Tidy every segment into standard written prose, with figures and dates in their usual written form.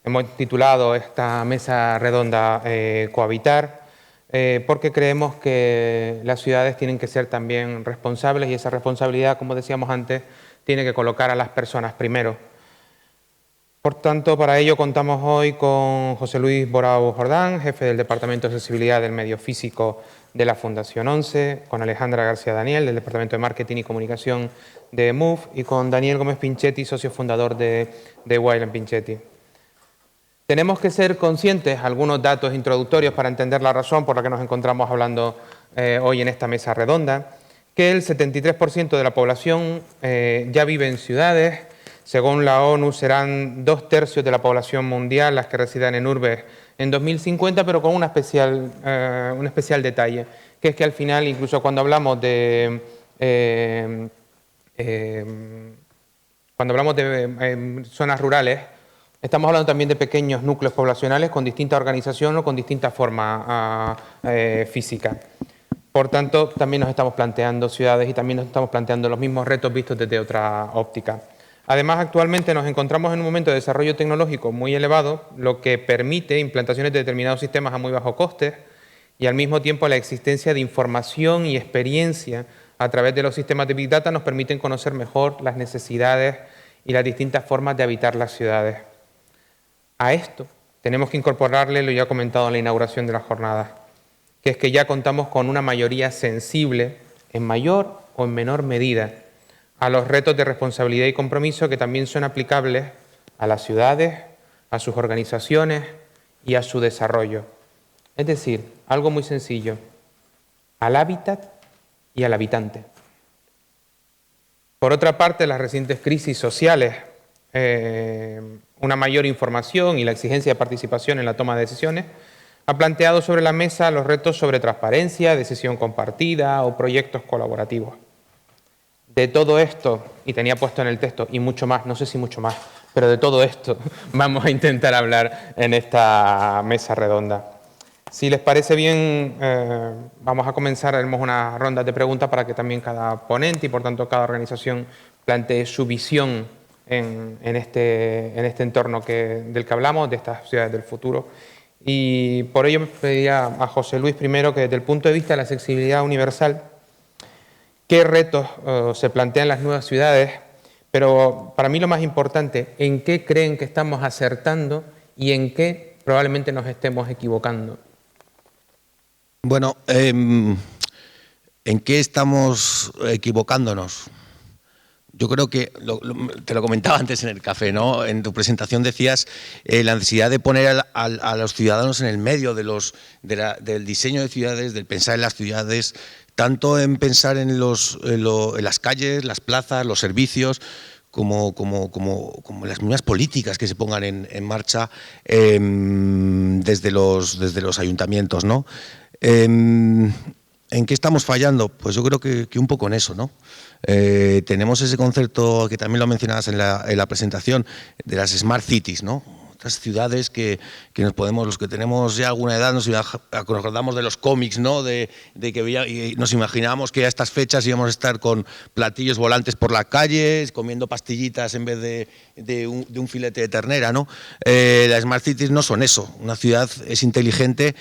Hemos titulado esta mesa redonda Cohabitar, porque creemos que las ciudades tienen que ser también responsables y esa responsabilidad, como decíamos antes, tiene que colocar a las personas primero. Por tanto, para ello contamos hoy con José Luis Borao Jordán, jefe del Departamento de Accesibilidad del Medio Físico de la Fundación 11, con Alejandra García Daniel, del Departamento de Marketing y Comunicación de MOVE, y con Daniel Gómez Pinchetti, socio fundador de Wild & Pinchetti. Tenemos que ser conscientes, algunos datos introductorios para entender la razón por la que nos encontramos hablando hoy en esta mesa redonda, que el 73% de la población ya vive en ciudades. Según la ONU, serán 2/3 de la población mundial las que residan en urbes en 2050, pero con un especial detalle, que es que al final, incluso cuando hablamos de zonas rurales, estamos hablando también de pequeños núcleos poblacionales con distinta organización o con distinta forma física. Por tanto, también nos estamos planteando ciudades y también nos estamos planteando los mismos retos vistos desde otra óptica. Además, actualmente nos encontramos en un momento de desarrollo tecnológico muy elevado, lo que permite implantaciones de determinados sistemas a muy bajo coste y al mismo tiempo la existencia de información y experiencia a través de los sistemas de Big Data nos permiten conocer mejor las necesidades y las distintas formas de habitar las ciudades. A esto tenemos que incorporarle lo ya comentado en la inauguración de la jornada, que es que ya contamos con una mayoría sensible, en mayor o en menor medida, a los retos de responsabilidad y compromiso que también son aplicables a las ciudades, a sus organizaciones y a su desarrollo. Es decir, algo muy sencillo, al hábitat y al habitante. Por otra parte, las recientes crisis sociales, una mayor información y la exigencia de participación en la toma de decisiones, ha planteado sobre la mesa los retos sobre transparencia, decisión compartida o proyectos colaborativos. De todo esto, y tenía puesto en el texto, y mucho más, no sé si mucho más, pero de todo esto vamos a intentar hablar en esta mesa redonda. Si les parece bien, vamos a comenzar, haremos una ronda de preguntas para que también cada ponente y por tanto cada organización plantee su visión en este entorno del que hablamos, de estas ciudades del futuro. Y por ello me pediría a José Luis primero que desde el punto de vista de la accesibilidad universal, ¿qué retos se plantean las nuevas ciudades? Pero para mí lo más importante, ¿en qué creen que estamos acertando y en qué probablemente nos estemos equivocando? Bueno, ¿en qué estamos equivocándonos? Yo creo que, te lo comentaba antes en el café, ¿no? En tu presentación decías la necesidad de poner a los ciudadanos en el medio del diseño de ciudades, del pensar en las ciudades, tanto en pensar en las calles, las plazas, los servicios, como las mismas políticas que se pongan en marcha desde los ayuntamientos, ¿no? ¿En qué estamos fallando? Pues yo creo que un poco en eso, ¿no? Tenemos ese concepto que también lo mencionabas en la presentación, de las Smart Cities, ¿no? Otras ciudades que los que tenemos ya alguna edad, nos acordamos de los cómics, ¿no? De que nos imaginábamos que a estas fechas íbamos a estar con platillos volantes por la calle, comiendo pastillitas en vez de un filete de ternera, ¿no? Las Smart Cities no son eso. Una ciudad es inteligente.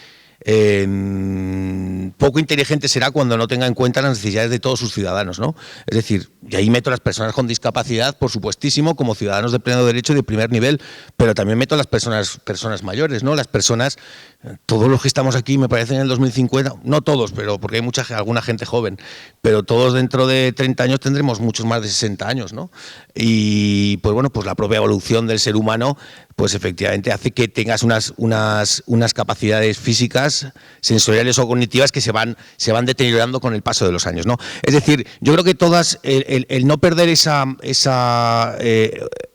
Poco inteligente será cuando no tenga en cuenta las necesidades de todos sus ciudadanos, ¿no? Es decir, y ahí meto a las personas con discapacidad, por supuestísimo, como ciudadanos de pleno derecho y de primer nivel, pero también meto a las personas mayores, ¿no? Las personas, todos los que estamos aquí, me parece en el 2050, no todos, pero porque hay alguna gente joven, pero todos dentro de 30 años tendremos muchos más de 60 años, ¿no? Y pues bueno, pues la propia evolución del ser humano, pues efectivamente hace que tengas unas capacidades físicas, sensoriales o cognitivas que se van deteriorando con el paso de los años, ¿no? Es decir, yo creo que todas, el no perder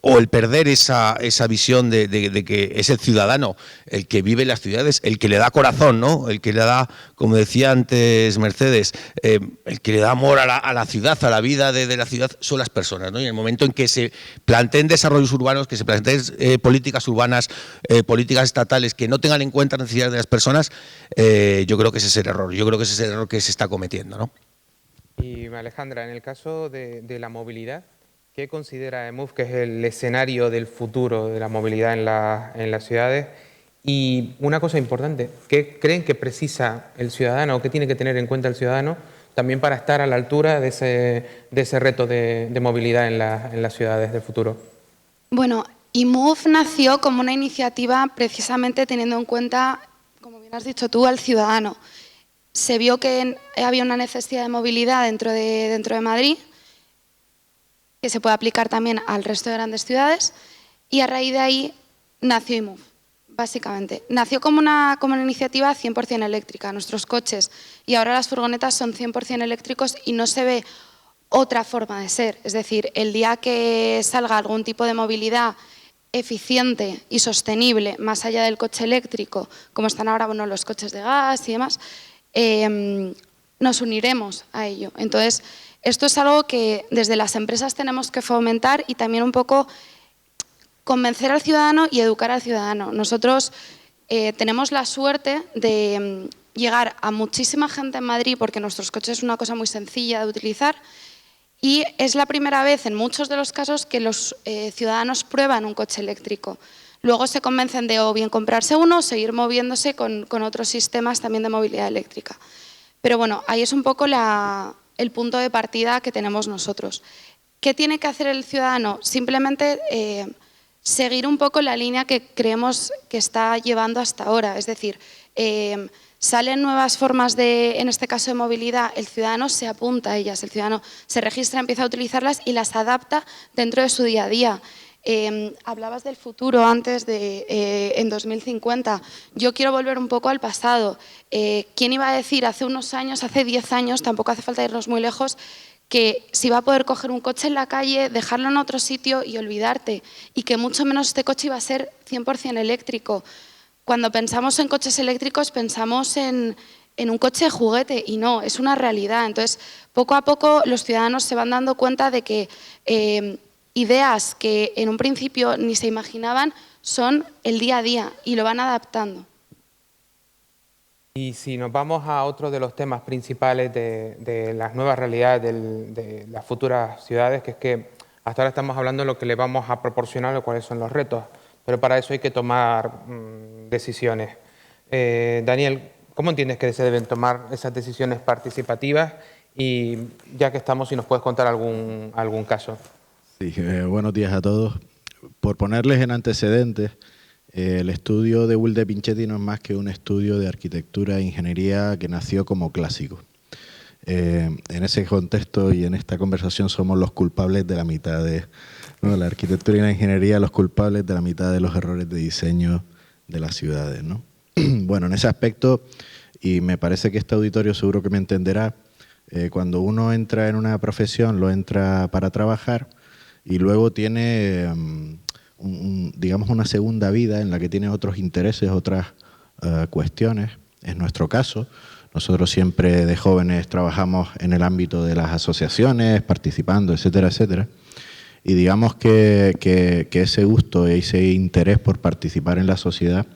o el perder esa visión de que es el ciudadano el que vive en las ciudades, el que le da corazón, ¿no? El que le da, como decía antes Mercedes, el que le da amor a la ciudad, a la vida de la ciudad, son las personas, ¿no? Y en el momento en que se planteen desarrollos urbanos, que se planteen políticas urbanas, políticas estatales que no tengan en cuenta las necesidades de las personas, yo creo que ese es el error. Yo creo que ese es el error que se está cometiendo, ¿no? Y Alejandra, en el caso de la movilidad, ¿Qué considera EMUF que es el escenario del futuro de la movilidad en las ciudades? Y una cosa importante, ¿qué creen que precisa el ciudadano o qué tiene que tener en cuenta el ciudadano también para estar a la altura de ese reto de movilidad en las ciudades del futuro? Bueno, eMove nació como una iniciativa precisamente teniendo en cuenta, como bien has dicho tú, al ciudadano. Se vio que había una necesidad de movilidad dentro de Madrid, que se puede aplicar también al resto de grandes ciudades, y a raíz de ahí nació eMove, básicamente. Nació como una iniciativa 100% eléctrica. Nuestros coches y ahora las furgonetas son 100% eléctricos y no se ve otra forma de ser. Es decir, el día que salga algún tipo de movilidad eficiente y sostenible, más allá del coche eléctrico, como están ahora los coches de gas y demás, nos uniremos a ello. Entonces, esto es algo que desde las empresas tenemos que fomentar y también un poco convencer al ciudadano y educar al ciudadano. Nosotros tenemos la suerte de llegar a muchísima gente en Madrid porque nuestros coches es una cosa muy sencilla de utilizar y es la primera vez en muchos de los casos que los ciudadanos prueban un coche eléctrico. Luego se convencen de o bien comprarse uno o seguir moviéndose con otros sistemas también de movilidad eléctrica. Pero bueno, ahí es un poco el punto de partida que tenemos nosotros. ¿Qué tiene que hacer el ciudadano? Simplemente seguir un poco la línea que creemos que está llevando hasta ahora. Es decir, salen nuevas formas en este caso de movilidad, el ciudadano se apunta a ellas, el ciudadano se registra, empieza a utilizarlas y las adapta dentro de su día a día. Hablabas del futuro antes en 2050. Yo quiero volver un poco al pasado. ¿Quién iba a decir hace unos años, hace 10 años, tampoco hace falta irnos muy lejos, que se iba a poder coger un coche en la calle, dejarlo en otro sitio y olvidarte? Y que mucho menos este coche iba a ser 100% eléctrico. Cuando pensamos en coches eléctricos pensamos en un coche de juguete y no, es una realidad. Entonces, poco a poco los ciudadanos se van dando cuenta de que ideas que en un principio ni se imaginaban son el día a día y lo van adaptando. Y si nos vamos a otro de los temas principales de las nuevas realidades de las futuras ciudades, que es que hasta ahora estamos hablando de lo que le vamos a proporcionar o cuáles son los retos, pero para eso hay que tomar decisiones. Daniel, ¿cómo entiendes que se deben tomar esas decisiones participativas? Y ya que estamos, si nos puedes contar algún caso. Sí, buenos días a todos. Por ponerles en antecedentes, el estudio de Wilde Pinchetti no es más que un estudio de arquitectura e ingeniería que nació como clásico. En ese contexto y en esta conversación somos los culpables de la mitad de la arquitectura y la ingeniería, los culpables de la mitad de los errores de diseño de las ciudades, ¿no? Bueno, en ese aspecto, y me parece que este auditorio seguro que me entenderá, cuando uno entra en una profesión, lo entra para trabajar y luego tiene, digamos, una segunda vida en la que tiene otros intereses, otras cuestiones. En nuestro caso, nosotros siempre de jóvenes trabajamos en el ámbito de las asociaciones, participando, etcétera, etcétera. Y digamos que ese gusto y ese interés por participar en la sociedad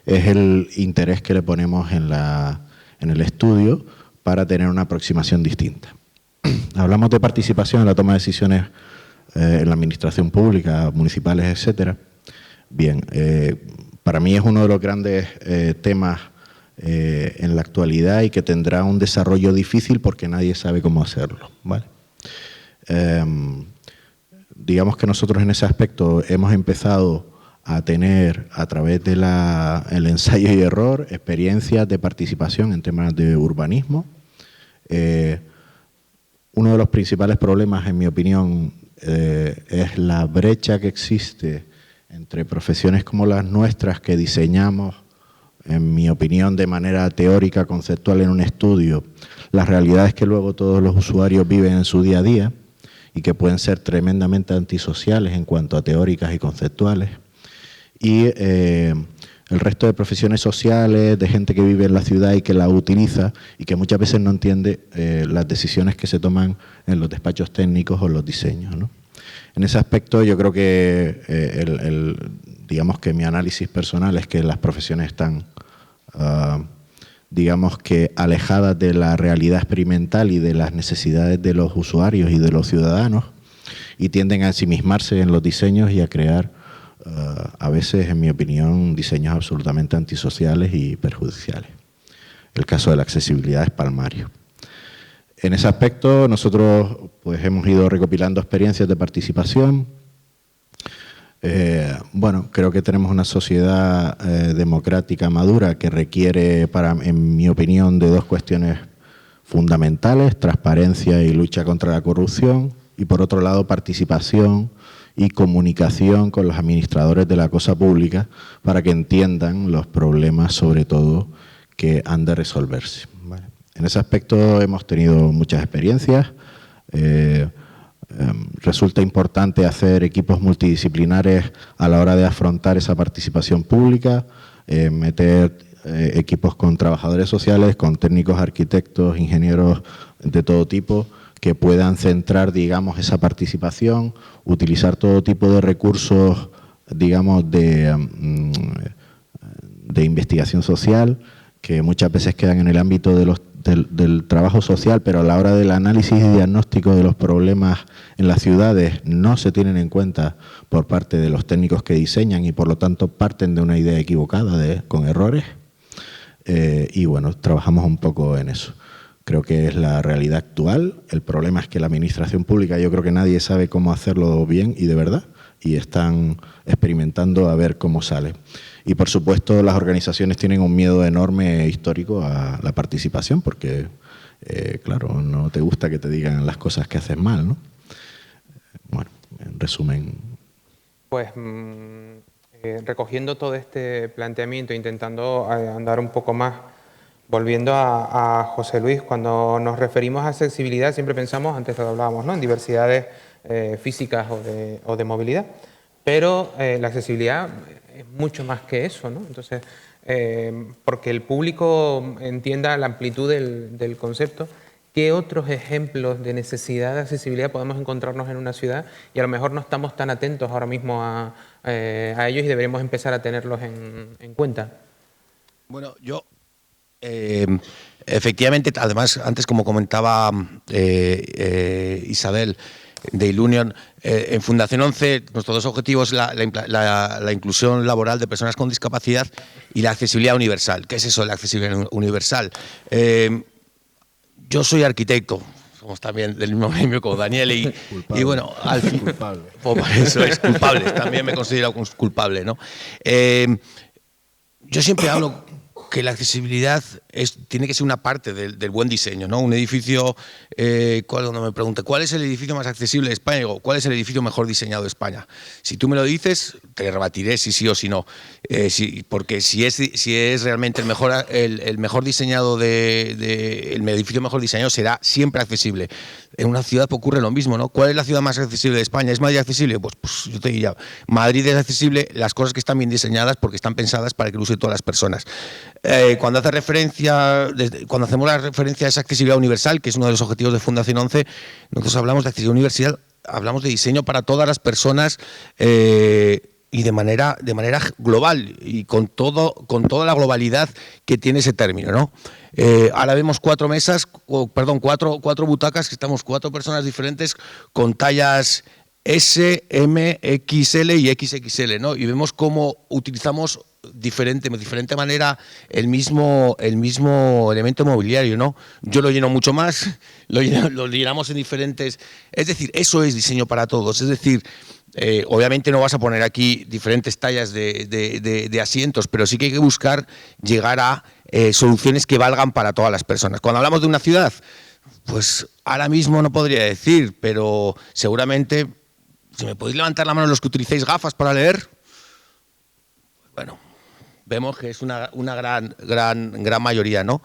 es el interés que le ponemos en el estudio para tener una aproximación distinta. Hablamos de participación en la toma de decisiones en la administración pública, municipales, etcétera. Bien, para mí es uno de los grandes temas en la actualidad y que tendrá un desarrollo difícil porque nadie sabe cómo hacerlo, ¿vale? Digamos que nosotros en ese aspecto hemos empezado a tener, a través del ensayo y error, experiencias de participación en temas de urbanismo. Uno de los principales problemas, en mi opinión, es la brecha que existe entre profesiones como las nuestras que diseñamos, en mi opinión, de manera teórica, conceptual en un estudio, las realidades que luego todos los usuarios viven en su día a día y que pueden ser tremendamente antisociales en cuanto a teóricas y conceptuales. Y el resto de profesiones sociales, de gente que vive en la ciudad y que la utiliza y que muchas veces no entiende las decisiones que se toman en los despachos técnicos o los diseños, ¿no? En ese aspecto yo creo que digamos que mi análisis personal es que las profesiones están digamos que alejadas de la realidad experimental y de las necesidades de los usuarios y de los ciudadanos, y tienden a ensimismarse en los diseños y a crear, a veces, en mi opinión, diseños absolutamente antisociales y perjudiciales. El caso de la accesibilidad es palmario. En ese aspecto, nosotros pues, hemos ido recopilando experiencias de participación. Bueno, creo que tenemos una sociedad democrática madura que requiere, en mi opinión, de dos cuestiones fundamentales: transparencia y lucha contra la corrupción, y por otro lado, participación y comunicación con los administradores de la cosa pública para que entiendan los problemas, sobre todo, que han de resolverse. Vale. En ese aspecto hemos tenido muchas experiencias. Resulta importante hacer equipos multidisciplinares a la hora de afrontar esa participación pública, meter equipos con trabajadores sociales, con técnicos, arquitectos, ingenieros de todo tipo, que puedan centrar, digamos, esa participación, utilizar todo tipo de recursos, digamos, de investigación social, que muchas veces quedan en el ámbito del trabajo social, pero a la hora del análisis y diagnóstico de los problemas en las ciudades no se tienen en cuenta por parte de los técnicos que diseñan y por lo tanto parten de una idea equivocada, con errores. Y bueno, trabajamos un poco en eso. Creo que es la realidad actual. El problema es que la administración pública, yo creo que nadie sabe cómo hacerlo bien y de verdad, y están experimentando a ver cómo sale. Y por supuesto las organizaciones tienen un miedo enorme histórico a la participación porque, claro, no te gusta que te digan las cosas que haces mal, ¿no? Bueno, en resumen. Pues recogiendo todo este planteamiento, intentando andar un poco más, volviendo a José Luis, cuando nos referimos a accesibilidad siempre pensamos, antes lo hablábamos, ¿no?, en diversidades físicas o de movilidad, pero la accesibilidad es mucho más que eso, ¿no? Entonces, porque el público entienda la amplitud del concepto, ¿qué otros ejemplos de necesidad de accesibilidad podemos encontrarnos en una ciudad? Y a lo mejor no estamos tan atentos ahora mismo a ellos y deberíamos empezar a tenerlos en cuenta. Bueno, yo efectivamente, además, antes como comentaba Isabel de Ilunion, en Fundación 11 nuestros dos objetivos la inclusión laboral de personas con discapacidad y la accesibilidad universal. ¿Qué es eso de la accesibilidad universal? Yo soy arquitecto, somos también del mismo gremio como Daniel y bueno, al fin, culpable. Eso es, culpable, también me considero culpable, ¿no? Yo siempre hablo que la accesibilidad tiene que ser una parte del buen diseño, ¿no? Un edificio, cuando me pregunte ¿cuál es el edificio más accesible de España? Digo, ¿cuál es el edificio mejor diseñado de España? Si tú me lo dices, te rebatiré si sí o si no. Porque si es realmente el mejor diseñado el edificio mejor diseñado será siempre accesible. En una ciudad ocurre lo mismo, ¿no? ¿Cuál es la ciudad más accesible de España? ¿Es Madrid accesible? Pues yo te diría, Madrid es accesible, las cosas que están bien diseñadas porque están pensadas para que lo usen todas las personas. Cuando hacemos la referencia a esa accesibilidad universal, que es uno de los objetivos de Fundación 11, nosotros hablamos de accesibilidad universal, hablamos de diseño para todas las personas y de manera global y con toda la globalidad que tiene ese término, ¿no? Ahora vemos cuatro butacas, que estamos 4 personas diferentes con tallas S, M, XL y XXL, ¿no? Y vemos cómo utilizamos de diferente manera el mismo elemento mobiliario, ¿no? Yo lo lleno mucho más, lo llenamos en diferentes... Es decir, eso es diseño para todos. Es decir, obviamente no vas a poner aquí diferentes tallas de asientos, pero sí que hay que buscar llegar a soluciones que valgan para todas las personas. Cuando hablamos de una ciudad, pues ahora mismo no podría decir, pero seguramente, si me podéis levantar la mano los que utilicéis gafas para leer, bueno, vemos que es una gran mayoría, ¿no?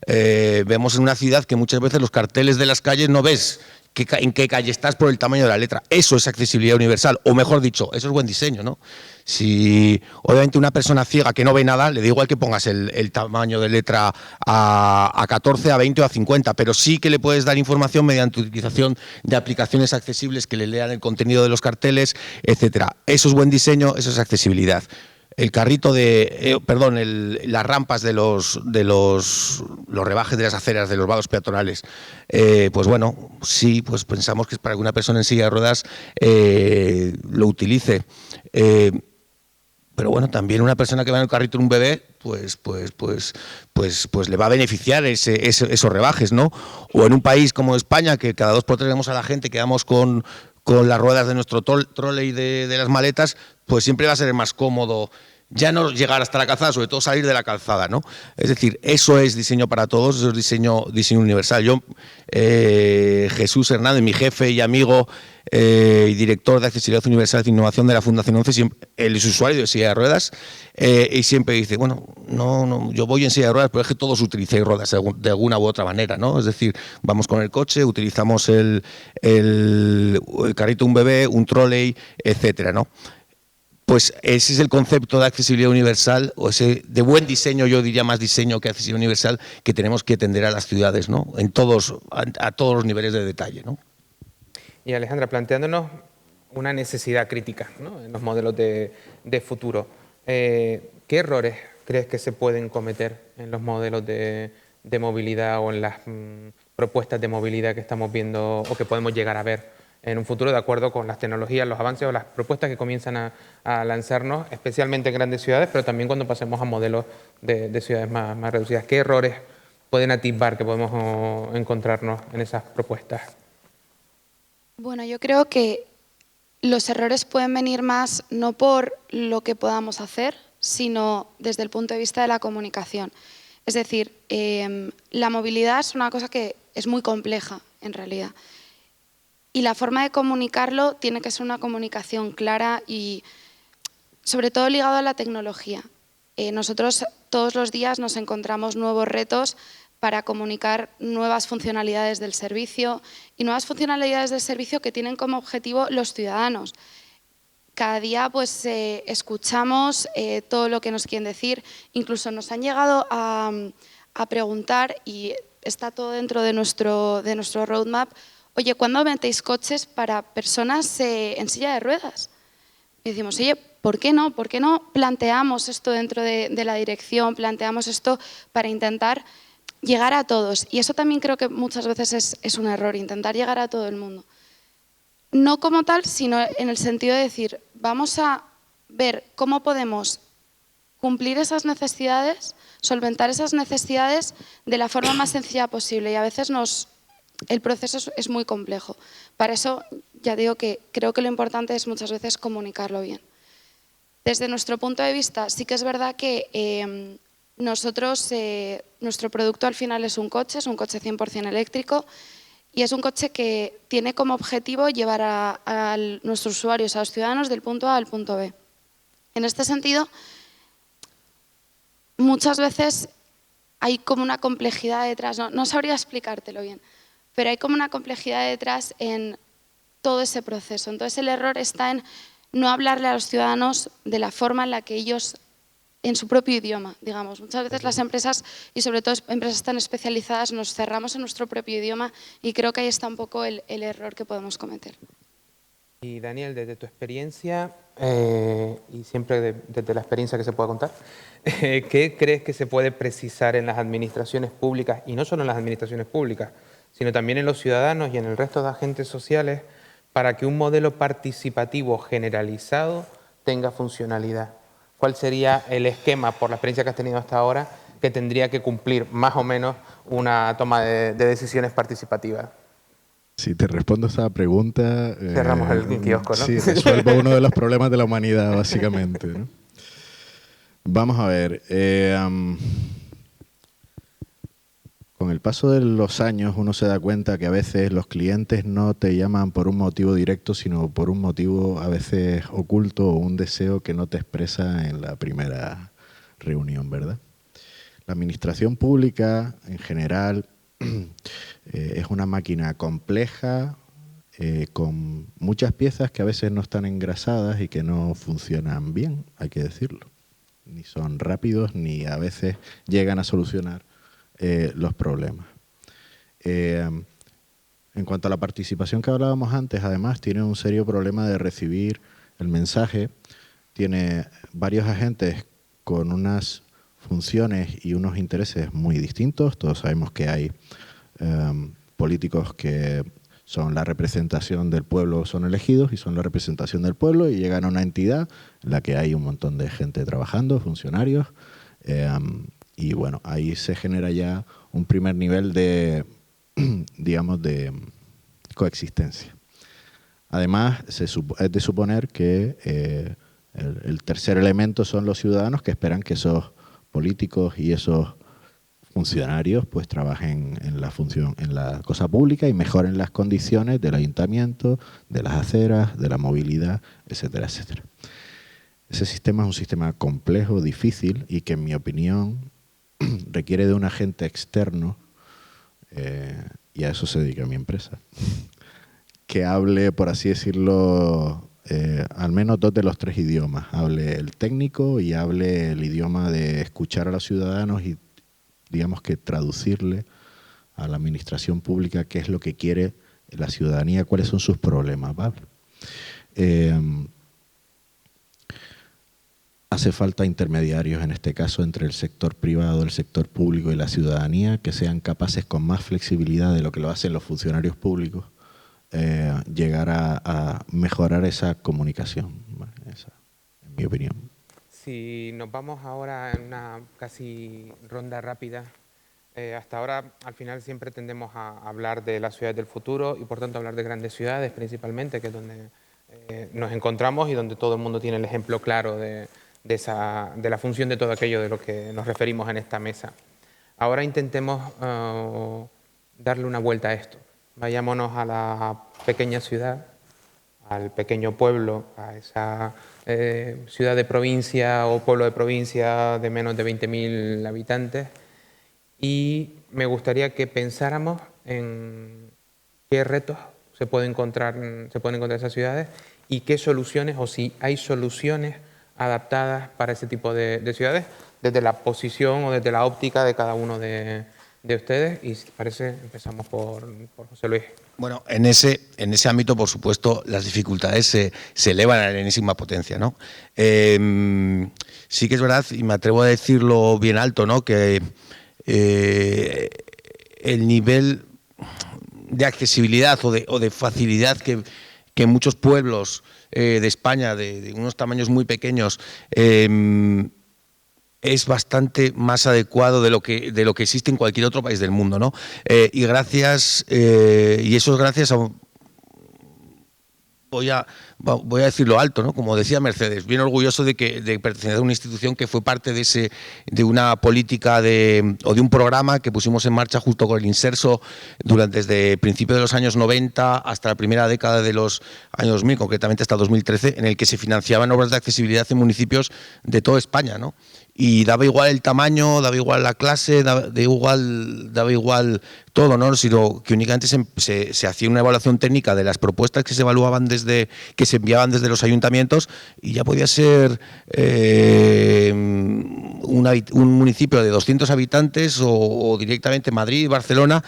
Vemos en una ciudad que muchas veces los carteles de las calles no ves en qué calle estás por el tamaño de la letra. Eso es accesibilidad universal, o mejor dicho, eso es buen diseño, ¿no? Si obviamente una persona ciega que no ve nada, le da igual que pongas el tamaño de letra a 14, a 20 o a 50, pero sí que le puedes dar información mediante utilización de aplicaciones accesibles que le lean el contenido de los carteles, etcétera. Eso es buen diseño, eso es accesibilidad. el carrito las rampas de los rebajes de las aceras, de los vados peatonales, pues bueno, sí, pues pensamos que es para que una persona en silla de ruedas lo utilice. Pero bueno, también una persona que va en el carrito de un bebé, pues le va a beneficiar esos rebajes, ¿no? O en un país como España, que cada 2 por 3 vemos a la gente que vamos con las ruedas de nuestro trolley de las maletas, pues siempre va a ser más cómodo ya no llegar hasta la calzada, sobre todo salir de la calzada, ¿no? Es decir, eso es diseño para todos, eso es diseño universal. Yo, Jesús Hernández, mi jefe y amigo y director de Accesibilidad Universal de Innovación de la Fundación 11, él es usuario de silla de ruedas y siempre dice, bueno, no, yo voy en silla de ruedas, pero es que todos utilicéis ruedas de alguna u otra manera, ¿no? Es decir, vamos con el coche, utilizamos el carrito de un bebé, un trolley, etcétera, ¿no? Pues ese es el concepto de accesibilidad universal, o ese de buen diseño, yo diría más diseño que accesibilidad universal, que tenemos que tender a las ciudades, ¿no? A todos los niveles de detalle, ¿no? Y Alejandra, planteándonos una necesidad crítica, ¿no?, en los modelos de futuro, ¿qué errores crees que se pueden cometer en los modelos de movilidad o en las propuestas de movilidad que estamos viendo o que podemos llegar a ver en un futuro, de acuerdo con las tecnologías, los avances o las propuestas que comienzan a lanzarnos, especialmente en grandes ciudades, pero también cuando pasemos a modelos de ciudades más reducidas? ¿Qué errores pueden atisbar que podemos encontrarnos en esas propuestas? Bueno, yo creo que los errores pueden venir más no por lo que podamos hacer, sino desde el punto de vista de la comunicación. Es decir, la movilidad es una cosa que es muy compleja, en realidad. Y la forma de comunicarlo tiene que ser una comunicación clara y sobre todo ligado a la tecnología. Nosotros todos los días nos encontramos nuevos retos para comunicar nuevas funcionalidades del servicio y nuevas funcionalidades del servicio que tienen como objetivo los ciudadanos. Cada día pues escuchamos todo lo que nos quieren decir, incluso nos han llegado a preguntar, y está todo dentro de nuestro roadmap: oye, ¿cuándo metéis coches para personas en silla de ruedas? Y decimos, oye, ¿por qué no? ¿Por qué no planteamos esto dentro de la dirección? Planteamos esto para intentar llegar a todos. Y eso también creo que muchas veces es un error, intentar llegar a todo el mundo. No como tal, sino en el sentido de decir, vamos a ver cómo podemos cumplir esas necesidades, solventar esas necesidades de la forma más sencilla posible. Y a veces el proceso es muy complejo. Para eso, ya digo que creo que lo importante es muchas veces comunicarlo bien. Desde nuestro punto de vista, sí que es verdad que nosotros, nuestro producto al final es un coche 100% eléctrico, y es un coche que tiene como objetivo llevar a nuestros usuarios, a los ciudadanos, del punto A al punto B. En este sentido, muchas veces hay como una complejidad detrás, no sabría explicártelo bien, pero hay como una complejidad detrás en todo ese proceso. Entonces el error está en no hablarle a los ciudadanos de la forma en la que ellos, en su propio idioma, digamos. Muchas veces las empresas, y sobre todo empresas tan especializadas, nos cerramos en nuestro propio idioma, y creo que ahí está un poco el error que podemos cometer. Y Daniel, desde tu experiencia, y siempre desde la experiencia que se pueda contar, ¿qué crees que se puede precisar en las administraciones públicas, y no solo en las administraciones públicas, sino también en los ciudadanos y en el resto de agentes sociales, para que un modelo participativo generalizado tenga funcionalidad? ¿Cuál sería el esquema, por la experiencia que has tenido hasta ahora, que tendría que cumplir más o menos una toma de decisiones participativas? Si te respondo esa pregunta... Cerramos el kiosco, ¿no? Sí, resuelvo uno de los problemas de la humanidad, básicamente, ¿no? Vamos a ver. Con el paso de los años uno se da cuenta que a veces los clientes no te llaman por un motivo directo, sino por un motivo a veces oculto o un deseo que no te expresa en la primera reunión, ¿verdad? La administración pública, en general, es una máquina compleja, con muchas piezas que a veces no están engrasadas y que no funcionan bien, hay que decirlo. Ni son rápidos, ni a veces llegan a solucionar los problemas. En cuanto a la participación que hablábamos antes, además, tiene un serio problema de recibir el mensaje tiene varios agentes con unas funciones y unos intereses muy distintos. Todos sabemos que hay políticos que son la representación del pueblo, son elegidos y son la representación del pueblo, y llegan a una entidad en la que hay un montón de gente trabajando, funcionarios, y bueno, ahí se genera ya un primer nivel de, digamos, de coexistencia. Además, es de suponer que el tercer elemento son los ciudadanos, que esperan que esos políticos y esos funcionarios pues trabajen en la función, en la cosa pública, y mejoren las condiciones del ayuntamiento, de las aceras, de la movilidad, etcétera, etcétera. Ese sistema es un sistema complejo, difícil, y que en mi opinión requiere de un agente externo, y a eso se dedica mi empresa, que hable, por así decirlo, al menos 2 de los 3 idiomas. Hable el técnico y hable el idioma de escuchar a los ciudadanos y, digamos, que traducirle a la administración pública qué es lo que quiere la ciudadanía, cuáles son sus problemas, ¿vale? Hace falta intermediarios, en este caso, entre el sector privado, el sector público y la ciudadanía, que sean capaces, con más flexibilidad de lo que lo hacen los funcionarios públicos, llegar a mejorar esa comunicación. ¿Vale? Esa es mi opinión. Si nos vamos ahora en una casi ronda rápida, hasta ahora al final siempre tendemos a hablar de las ciudades del futuro y por tanto hablar de grandes ciudades principalmente, que es donde nos encontramos y donde todo el mundo tiene el ejemplo claro de la función de todo aquello de lo que nos referimos en esta mesa. Ahora intentemos darle una vuelta a esto. Vayámonos a la pequeña ciudad, al pequeño pueblo, a esa ciudad de provincia o pueblo de provincia de menos de 20.000 habitantes, y me gustaría que pensáramos en qué retos se pueden encontrar esas ciudades y qué soluciones, o si hay soluciones adaptadas para ese tipo de ciudades, desde la posición o desde la óptica de cada uno de ustedes. Y si parece, empezamos por José Luis. Bueno, en ese ámbito, por supuesto, las dificultades se elevan a la enésima potencia, ¿no? Sí que es verdad, y me atrevo a decirlo bien alto, ¿no?, que el nivel de accesibilidad o de facilidad que muchos pueblos de España, de unos tamaños muy pequeños, es bastante más adecuado de lo que existe en cualquier otro país del mundo, ¿no? Y eso es gracias a... Voy a decirlo alto, ¿no? Como decía Mercedes, bien orgulloso de pertenecer a una institución que fue parte de una política o de un programa que pusimos en marcha justo con el Inserso desde principios de los años 90 hasta la primera década de los años 2000, concretamente hasta 2013, en el que se financiaban obras de accesibilidad en municipios de toda España, ¿no? Y daba igual el tamaño, daba igual la clase, daba igual todo, ¿no? Sino que únicamente se hacía una evaluación técnica de las propuestas que se evaluaban que se enviaban desde los ayuntamientos, y ya podía ser un municipio de 200 habitantes o directamente Madrid, Barcelona,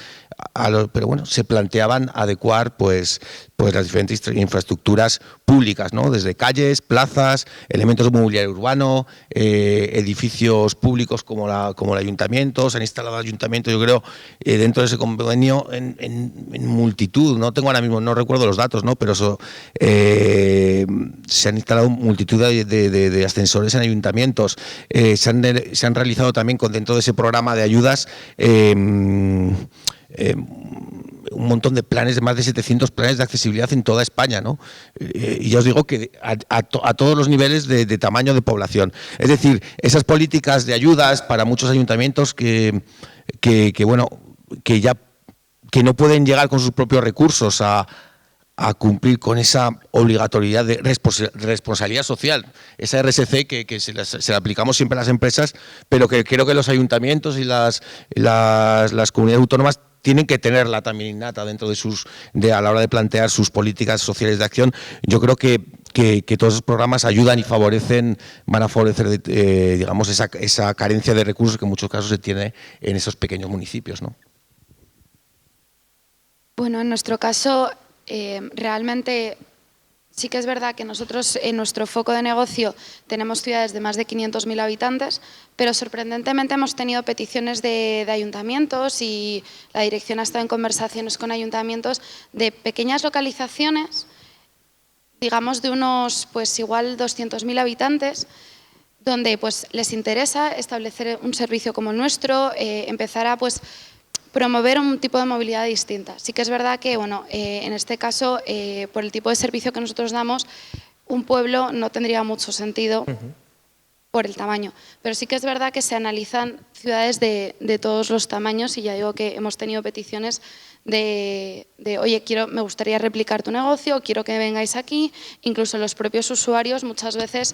pero bueno, se planteaban adecuar pues las diferentes infraestructuras públicas, ¿no? Desde calles, plazas, elementos de mobiliario urbano, edificios públicos como el ayuntamiento. Se han instalado ayuntamientos, yo creo, dentro de ese convenio en multitud, no tengo ahora mismo, no recuerdo los datos, ¿no?, pero se han instalado multitud de ascensores en ayuntamientos. Se han realizado también dentro de ese programa de ayudas un montón de planes, de más de 700 planes de accesibilidad en toda España, ¿no? Y ya os digo que a todos los niveles de tamaño de población. Es decir, esas políticas de ayudas para muchos ayuntamientos que no pueden llegar con sus propios recursos a cumplir con esa obligatoriedad de responsabilidad social, esa RSC que se la aplicamos siempre a las empresas, pero que creo que los ayuntamientos y las comunidades autónomas tienen que tenerla también innata dentro a la hora de plantear sus políticas sociales de acción. Yo creo que todos esos programas ayudan y van a favorecer, digamos, esa carencia de recursos que en muchos casos se tiene en esos pequeños municipios, ¿no? Bueno, en nuestro caso, realmente Sí que es verdad que nosotros en nuestro foco de negocio tenemos ciudades de más de 500.000 habitantes, pero sorprendentemente hemos tenido peticiones de ayuntamientos y la dirección ha estado en conversaciones con ayuntamientos de pequeñas localizaciones, digamos de unos pues igual 200.000 habitantes, donde pues les interesa establecer un servicio como el nuestro, empezar a pues promover un tipo de movilidad distinta. Sí que es verdad que, bueno, en este caso, por el tipo de servicio que nosotros damos, un pueblo no tendría mucho sentido por el tamaño. Pero sí que es verdad que se analizan ciudades de todos los tamaños y ya digo que hemos tenido peticiones de oye, me gustaría replicar tu negocio, quiero que vengáis aquí. Incluso los propios usuarios muchas veces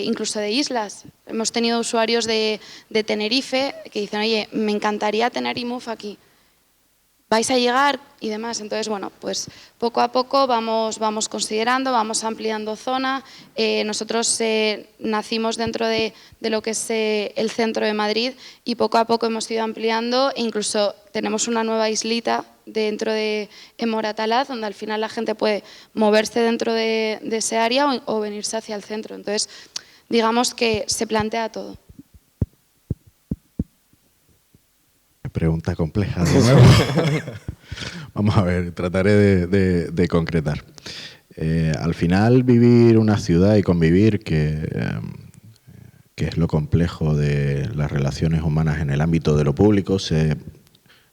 incluso de islas. Hemos tenido usuarios de Tenerife que dicen, oye, me encantaría tener eMove aquí. ¿Vais a llegar? Y demás. Entonces, bueno, pues poco a poco vamos considerando, vamos ampliando zona. Nosotros nacimos dentro de lo que es el centro de Madrid y poco a poco hemos ido ampliando e incluso tenemos una nueva islita dentro de Moratalaz, donde al final la gente puede moverse dentro de ese área o venirse hacia el centro. Entonces, digamos que se plantea todo. Pregunta compleja de nuevo. Vamos a ver, trataré de concretar. Al final, vivir una ciudad y convivir, que es lo complejo de las relaciones humanas en el ámbito de lo público, en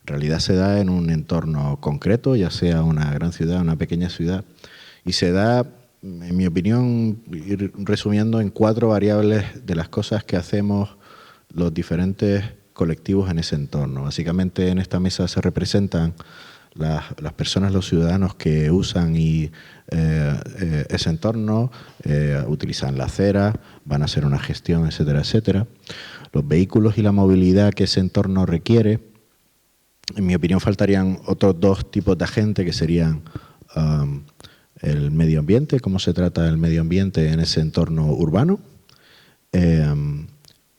realidad se da en un entorno concreto, ya sea una gran ciudad o una pequeña ciudad, y se da, en mi opinión, ir resumiendo en 4 variables de las cosas que hacemos los diferentes colectivos en ese entorno. Básicamente en esta mesa se representan las personas, los ciudadanos que usan ese entorno, utilizan la acera, van a hacer una gestión, etcétera, etcétera. Los vehículos y la movilidad que ese entorno requiere. En mi opinión faltarían otros 2 tipos de agentes que serían el medio ambiente, cómo se trata el medio ambiente en ese entorno urbano,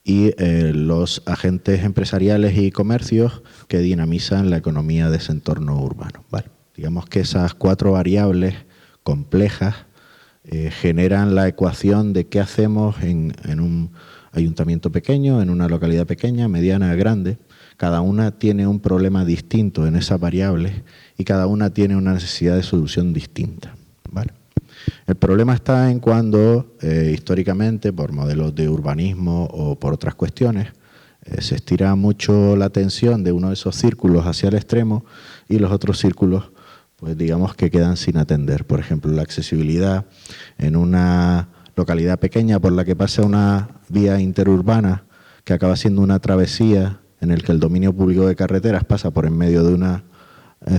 y los agentes empresariales y comercios que dinamizan la economía de ese entorno urbano. ¿Vale? Digamos que esas 4 variables complejas generan la ecuación de qué hacemos en un ayuntamiento pequeño, en una localidad pequeña, mediana, grande. Cada una tiene un problema distinto en esas variables y cada una tiene una necesidad de solución distinta. ¿Vale? El problema está en cuando, históricamente, por modelos de urbanismo o por otras cuestiones, se estira mucho la tensión de uno de esos círculos hacia el extremo y los otros círculos, pues digamos que quedan sin atender. Por ejemplo, la accesibilidad en una localidad pequeña por la que pasa una vía interurbana que acaba siendo una travesía en el que el dominio público de carreteras pasa por en medio de una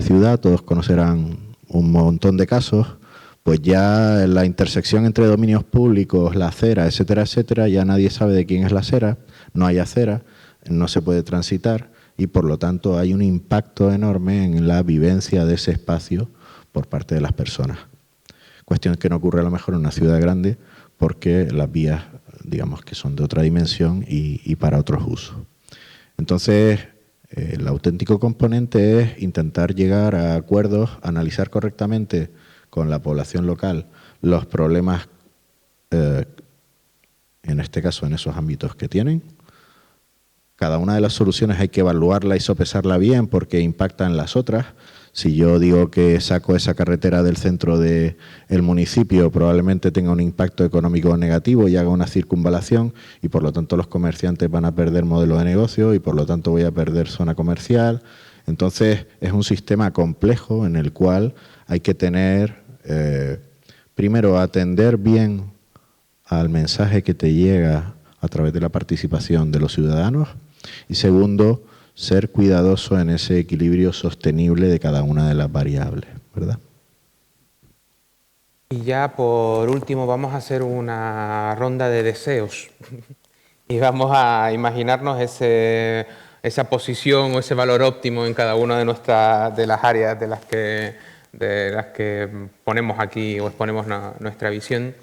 ciudad, todos conocerán un montón de casos. Pues ya la intersección entre dominios públicos, la acera, etcétera, etcétera, ya nadie sabe de quién es la acera, no hay acera, no se puede transitar y por lo tanto hay un impacto enorme en la vivencia de ese espacio por parte de las personas. Cuestión que no ocurre a lo mejor en una ciudad grande porque las vías, digamos que son de otra dimensión y para otros usos. Entonces, el auténtico componente es intentar llegar a acuerdos, analizar correctamente con la población local los problemas, en este caso en esos ámbitos que tienen. Cada una de las soluciones hay que evaluarla y sopesarla bien porque impacta en las otras. Si yo digo que saco esa carretera del centro del municipio, probablemente tenga un impacto económico negativo y haga una circunvalación y por lo tanto los comerciantes van a perder modelo de negocio y por lo tanto voy a perder zona comercial. Entonces es un sistema complejo en el cual hay que tener, primero, atender bien al mensaje que te llega a través de la participación de los ciudadanos y segundo, ser cuidadoso en ese equilibrio sostenible de cada una de las variables, ¿verdad? Y ya por último vamos a hacer una ronda de deseos y vamos a imaginarnos esa posición o ese valor óptimo en cada una de las áreas de las que ponemos aquí o exponemos nuestra visión.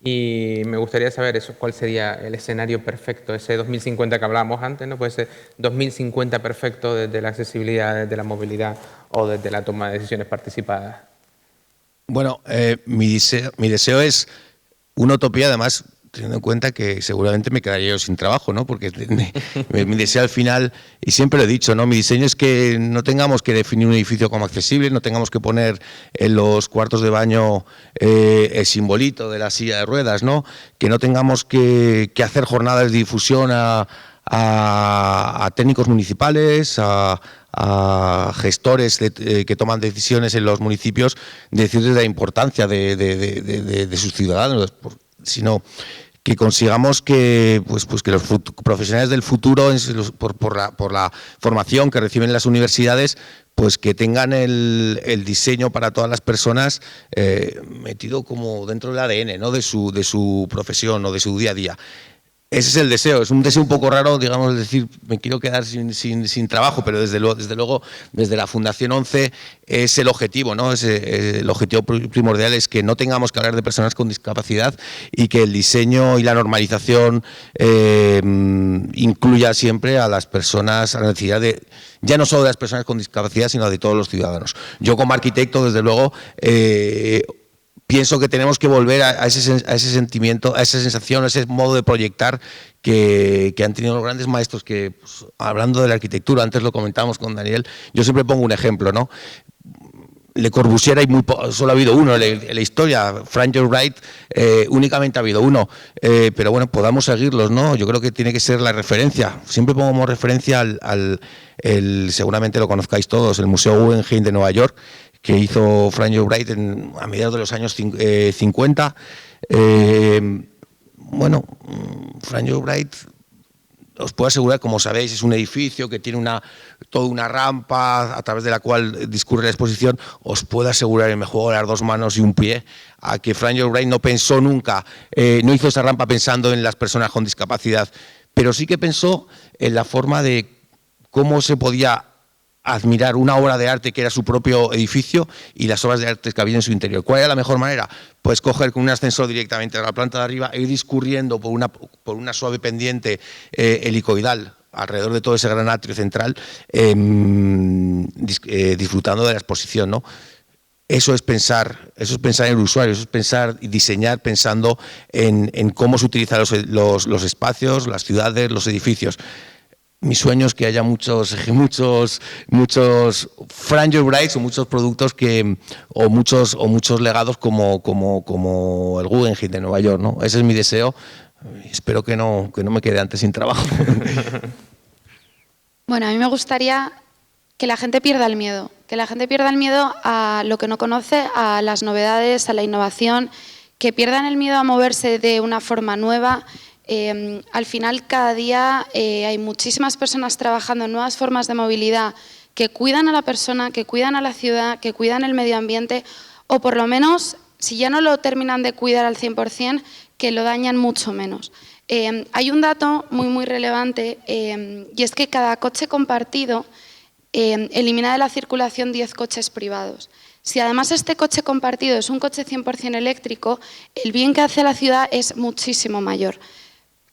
Y me gustaría saber eso, cuál sería el escenario perfecto, ese 2050 que hablábamos antes, ¿no? Puede ser 2050 perfecto desde la accesibilidad, desde la movilidad o desde la toma de decisiones participadas. Bueno, mi deseo es una utopía, además, teniendo en cuenta que seguramente me quedaría yo sin trabajo, ¿no? Porque mi deseo al final, y siempre lo he dicho, ¿no? Mi diseño es que no tengamos que definir un edificio como accesible, no tengamos que poner en los cuartos de baño el simbolito de la silla de ruedas, ¿no? Que no tengamos que hacer jornadas de difusión a técnicos municipales, a gestores que toman decisiones en los municipios, decirles la importancia de sus ciudadanos, sino que consigamos que los profesionales del futuro, por la formación que reciben en las universidades, pues que tengan el diseño para todas las personas metido como dentro del ADN, ¿no? de su profesión o de su día a día. Ese es el deseo, es un deseo un poco raro, digamos, es decir, me quiero quedar sin trabajo, pero desde luego, desde la Fundación 11 es el objetivo, ¿no? El objetivo primordial es que no tengamos que hablar de personas con discapacidad y que el diseño y la normalización incluya siempre a las personas, a la necesidad de, ya no solo de las personas con discapacidad, sino de todos los ciudadanos. Yo como arquitecto, desde luego, pienso que tenemos que volver a ese sentimiento, a esa sensación, a ese modo de proyectar que han tenido los grandes maestros que, pues, hablando de la arquitectura, antes lo comentábamos con Daniel, yo siempre pongo un ejemplo, ¿no? Le Corbusier solo ha habido uno en la historia, Frank Lloyd Wright únicamente ha habido uno, pero bueno, podamos seguirlos, ¿no? Yo creo que tiene que ser la referencia. Siempre pongo como referencia seguramente lo conozcáis todos, el Museo Guggenheim de Nueva York, que hizo Frank Lloyd Wright a mediados de los años 50. Frank Lloyd Wright, os puedo asegurar, como sabéis, es un edificio que tiene toda una rampa a través de la cual discurre la exposición. Os puedo asegurar, y me juego las dos manos y un pie, a que Frank Lloyd Wright no pensó nunca, no hizo esa rampa pensando en las personas con discapacidad, pero sí que pensó en la forma de cómo se podía admirar una obra de arte que era su propio edificio y las obras de arte que había en su interior. ¿Cuál era la mejor manera? Pues coger con un ascensor directamente a la planta de arriba e ir discurriendo por una suave pendiente helicoidal alrededor de todo ese gran atrio central, disfrutando de la exposición, ¿no? Eso es pensar en el usuario, eso es pensar y diseñar pensando en cómo se utilizan los espacios, las ciudades, los edificios. Mi sueño es que haya muchos Frank Lloyd Wright o muchos productos o muchos legados como el Guggenheim de Nueva York, ¿no? Ese es mi deseo. Espero que no me quede antes sin trabajo. Bueno, a mí me gustaría que la gente pierda el miedo, a lo que no conoce, a las novedades, a la innovación, que pierdan el miedo a moverse de una forma nueva. Al final, cada día hay muchísimas personas trabajando en nuevas formas de movilidad que cuidan a la persona, que cuidan a la ciudad, que cuidan el medio ambiente, o por lo menos, si ya no lo terminan de cuidar al 100%, que lo dañan mucho menos. Hay un dato muy relevante, y es que cada coche compartido elimina de la circulación 10 coches privados. Si además este coche compartido es un coche 100% eléctrico, el bien que hace a la ciudad es muchísimo mayor.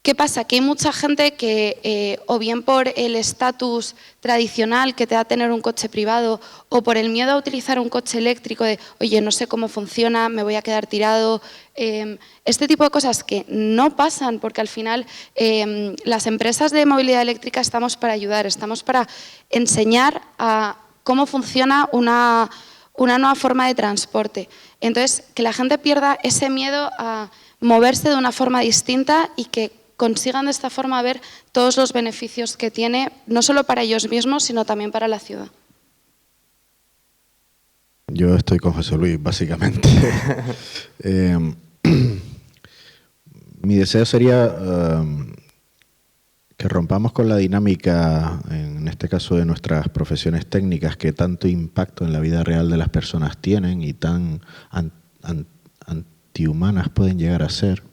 ¿Qué pasa? Que hay mucha gente que, o bien por el estatus tradicional que te da tener un coche privado, o por el miedo a utilizar un coche eléctrico de, oye, no sé cómo funciona, me voy a quedar tirado, este tipo de cosas que no pasan, porque al final las empresas de movilidad eléctrica estamos para ayudar, estamos para enseñar a cómo funciona una nueva forma de transporte. Entonces, que la gente pierda ese miedo a moverse de una forma distinta y que consigan de esta forma ver todos los beneficios que tiene, no solo para ellos mismos, sino también para la ciudad. Yo estoy con José Luis, básicamente. Mi deseo sería que rompamos con la dinámica, en este caso de nuestras profesiones técnicas, que tanto impacto en la vida real de las personas tienen y tan antihumanas pueden llegar a ser,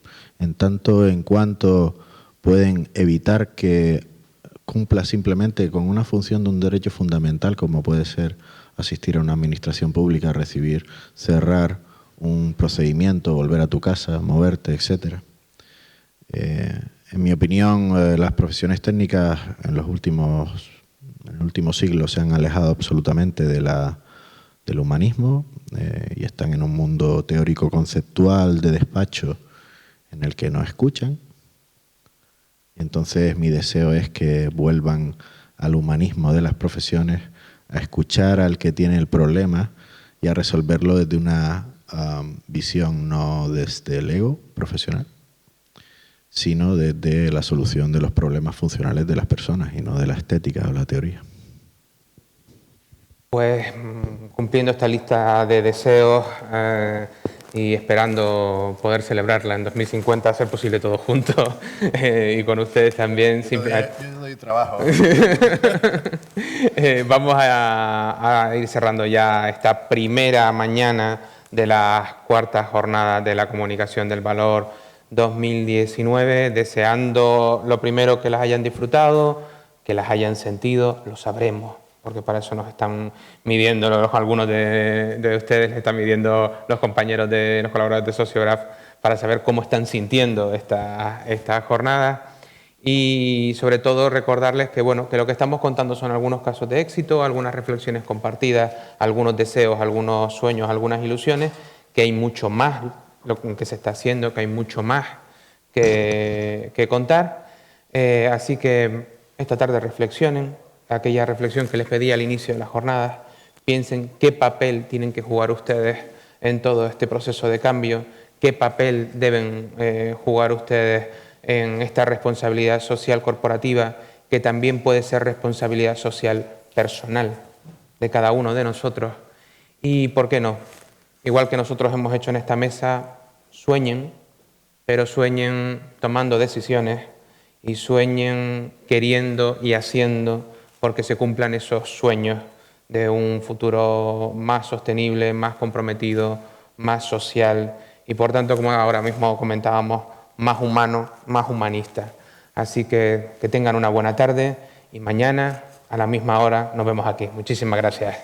en tanto en cuanto pueden evitar que cumpla simplemente con una función de un derecho fundamental, como puede ser asistir a una administración pública, recibir, cerrar un procedimiento, volver a tu casa, moverte, etc. En mi opinión, las profesiones técnicas en el último siglo se han alejado absolutamente de del humanismo y están en un mundo teórico-conceptual de despacho en el que no escuchan. Entonces mi deseo es que vuelvan al humanismo de las profesiones, a escuchar al que tiene el problema y a resolverlo desde una visión no desde el ego profesional, sino desde la solución de los problemas funcionales de las personas y no de la estética o la teoría. Pues cumpliendo esta lista de deseos y esperando poder celebrarla en 2050, hacer posible todo juntos y con ustedes también. Yo doy trabajo. Vamos a ir cerrando ya esta primera mañana de las cuartas jornadas de la comunicación del valor 2019, deseando lo primero que las hayan disfrutado, que las hayan sentido, lo sabremos, porque para eso nos están midiendo, algunos de ustedes están midiendo los compañeros los colaboradores de Sociograph para saber cómo están sintiendo esta jornada. Y sobre todo recordarles que, bueno, que lo que estamos contando son algunos casos de éxito, algunas reflexiones compartidas, algunos deseos, algunos sueños, algunas ilusiones, que hay mucho más lo que se está haciendo, que hay mucho más que contar. Así que esta tarde reflexionen, aquella reflexión que les pedí al inicio de la jornada, piensen qué papel tienen que jugar ustedes en todo este proceso de cambio, qué papel deben jugar ustedes en esta responsabilidad social corporativa, que también puede ser responsabilidad social personal de cada uno de nosotros. Y, ¿por qué no? Igual que nosotros hemos hecho en esta mesa, sueñen, pero sueñen tomando decisiones y sueñen queriendo y haciendo porque se cumplan esos sueños de un futuro más sostenible, más comprometido, más social y, por tanto, como ahora mismo comentábamos, más humano, más humanista. Así que tengan una buena tarde y mañana a la misma hora nos vemos aquí. Muchísimas gracias.